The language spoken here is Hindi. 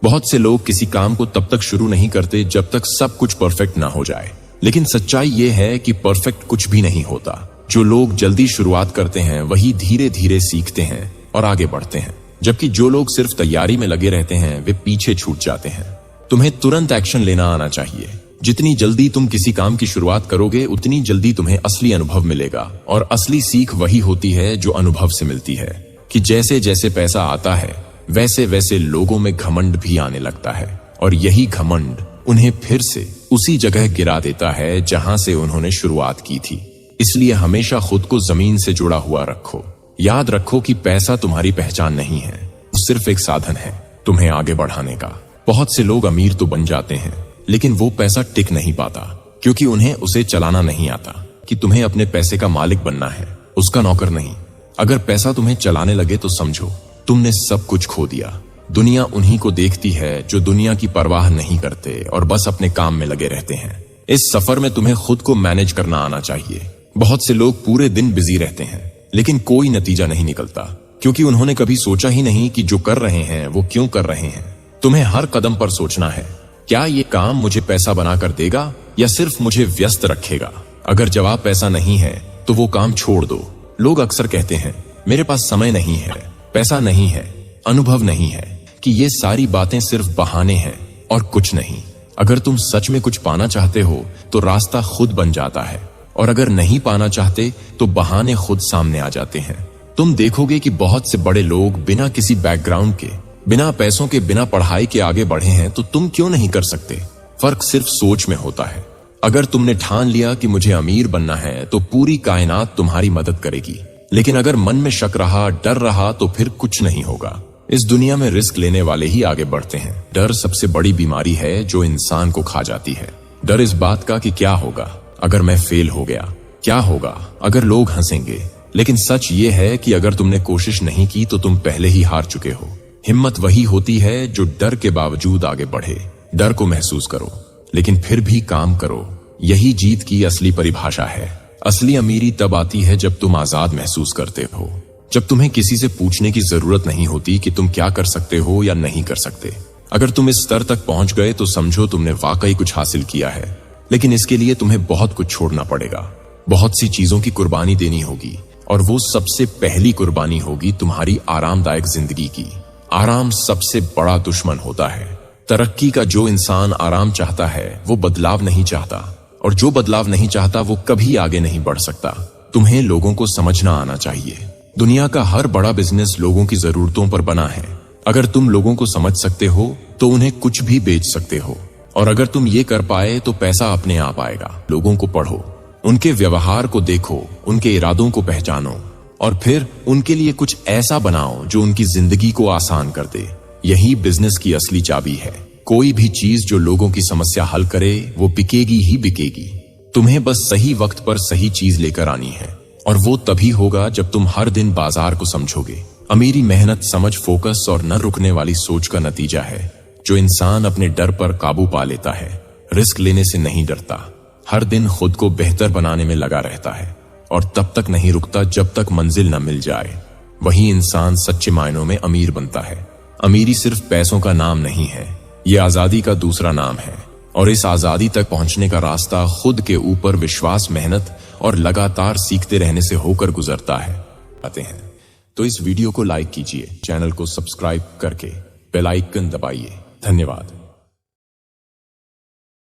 बहुत से लोग किसी काम को तब तक शुरू नहीं करते जब तक सब कुछ परफेक्ट ना हो जाए, लेकिन सच्चाई ये है कि परफेक्ट कुछ भी नहीं होता। जो लोग जल्दी शुरुआत करते हैं वही धीरे धीरे सीखते हैं और आगे बढ़ते हैं, जबकि जो लोग सिर्फ तैयारी में लगे रहते हैं वे पीछे छूट जाते हैं। तुम्हें तुरंत एक्शन लेना आना चाहिए। जितनी जल्दी तुम किसी काम की शुरुआत करोगे उतनी जल्दी तुम्हें असली अनुभव मिलेगा, और असली सीख वही होती है जो अनुभव से मिलती है। कि जैसे जैसे पैसा आता है वैसे वैसे लोगों में घमंड भी आने लगता है, और यही घमंड उन्हें फिर से उसी जगह गिरा देता है जहां से उन्होंने शुरुआत की थी। इसलिए हमेशा खुद को जमीन से जुड़ा हुआ रखो। याद रखो कि पैसा तुम्हारी पहचान नहीं है, सिर्फ एक साधन है तुम्हें आगे बढ़ाने का। बहुत से लोग अमीर तो बन जाते हैं लेकिन वो पैसा टिक नहीं पाता, क्योंकि उन्हें उसे चलाना नहीं आता। कि तुम्हें अपने पैसे का मालिक बनना है, उसका नौकर नहीं। अगर पैसा तुम्हें चलाने लगे तो समझो तुमने सब कुछ खो दिया। दुनिया उन्हीं को देखती है जो दुनिया की परवाह नहीं करते और बस अपने काम में लगे रहते हैं। इस सफर में तुम्हें खुद को मैनेज करना आना चाहिए। बहुत से लोग पूरे दिन बिजी रहते हैं लेकिन कोई नतीजा नहीं निकलता, क्योंकि उन्होंने कभी सोचा ही नहीं कि जो कर रहे हैं वो क्यों कर रहे हैं। तुम्हें हर कदम पर सोचना है, क्या ये काम मुझे पैसा बनाकर देगा या सिर्फ मुझे व्यस्त रखेगा। अगर जवाब पैसा नहीं है तो वो काम छोड़ दो। लोग अक्सर कहते हैं मेरे पास समय नहीं है, पैसा नहीं है, अनुभव नहीं है, कि ये सारी बातें सिर्फ बहाने हैं और कुछ नहीं। अगर तुम सच में कुछ पाना चाहते हो तो रास्ता खुद बन जाता है, और अगर नहीं पाना चाहते तो बहाने खुद सामने आ जाते हैं। तुम देखोगे कि बहुत से बड़े लोग बिना किसी बैकग्राउंड के, बिना पैसों के, बिना पढ़ाई के आगे बढ़े हैं, तो तुम क्यों नहीं कर सकते। फर्क सिर्फ सोच में होता है। अगर तुमने ठान लिया कि मुझे अमीर बनना है तो पूरी कायनात तुम्हारी मदद करेगी, लेकिन अगर मन में शक रहा, डर रहा, तो फिर कुछ नहीं होगा। इस दुनिया में रिस्क लेने वाले ही आगे बढ़ते हैं। डर सबसे बड़ी बीमारी है जो इंसान को खा जाती है। डर इस बात का कि क्या होगा अगर मैं फेल हो गया, क्या होगा अगर लोग हंसेंगे। लेकिन सच ये है कि अगर तुमने कोशिश नहीं की तो तुम पहले ही हार चुके हो। हिम्मत वही होती है जो डर के बावजूद आगे बढ़े। डर को महसूस करो लेकिन फिर भी काम करो। यही जीत की असली परिभाषा है। असली अमीरी तब आती है जब तुम आजाद महसूस करते हो, जब तुम्हें किसी से पूछने की जरूरत नहीं होती कि तुम क्या कर सकते हो या नहीं कर सकते। अगर तुम इस स्तर तक पहुंच गए तो समझो तुमने वाकई कुछ हासिल किया है, लेकिन इसके लिए तुम्हें बहुत कुछ छोड़ना पड़ेगा। बहुत सी चीजों की कुर्बानी देनी होगी, और वो सबसे पहली कुर्बानी होगी तुम्हारी आरामदायक जिंदगी की। आराम सबसे बड़ा दुश्मन होता है। तरक्की का जो इंसान आराम चाहता है वो बदलाव नहीं चाहता, और जो बदलाव नहीं चाहता वो कभी आगे नहीं बढ़ सकता। तुम्हें लोगों को समझना आना चाहिए। दुनिया का हर बड़ा बिजनेस लोगों की जरूरतों पर बना है। अगर तुम लोगों को समझ सकते हो तो उन्हें कुछ भी बेच सकते हो, और अगर तुम ये कर पाए तो पैसा अपने आप आएगा। लोगों को पढ़ो, उनके व्यवहार को देखो, उनके इरादों को पहचानो, और फिर उनके लिए कुछ ऐसा बनाओ जो उनकी जिंदगी को आसान कर दे। यही बिजनेस की असली चाबी है। कोई भी चीज जो लोगों की समस्या हल करे वो बिकेगी ही बिकेगी। तुम्हें बस सही वक्त पर सही चीज लेकर आनी है, और वो तभी होगा जब तुम हर दिन बाजार को समझोगे। अमीरी मेहनत, समझ, फोकस और न रुकने वाली सोच का नतीजा है। जो इंसान अपने डर पर काबू पा लेता है, रिस्क लेने से नहीं डरता, हर दिन खुद को बेहतर बनाने में लगा रहता है, और तब तक नहीं रुकता जब तक मंजिल न मिल जाए, वही इंसान सच्चे मायनों में अमीर बनता है। अमीरी सिर्फ पैसों का नाम नहीं है, ये आजादी का दूसरा नाम है, और इस आजादी तक पहुंचने का रास्ता खुद के ऊपर विश्वास, मेहनत और लगातार सीखते रहने से होकर गुजरता है। आते हैं तो इस वीडियो को लाइक कीजिए, चैनल को सब्सक्राइब करके बेल आइकन दबाइए। धन्यवाद।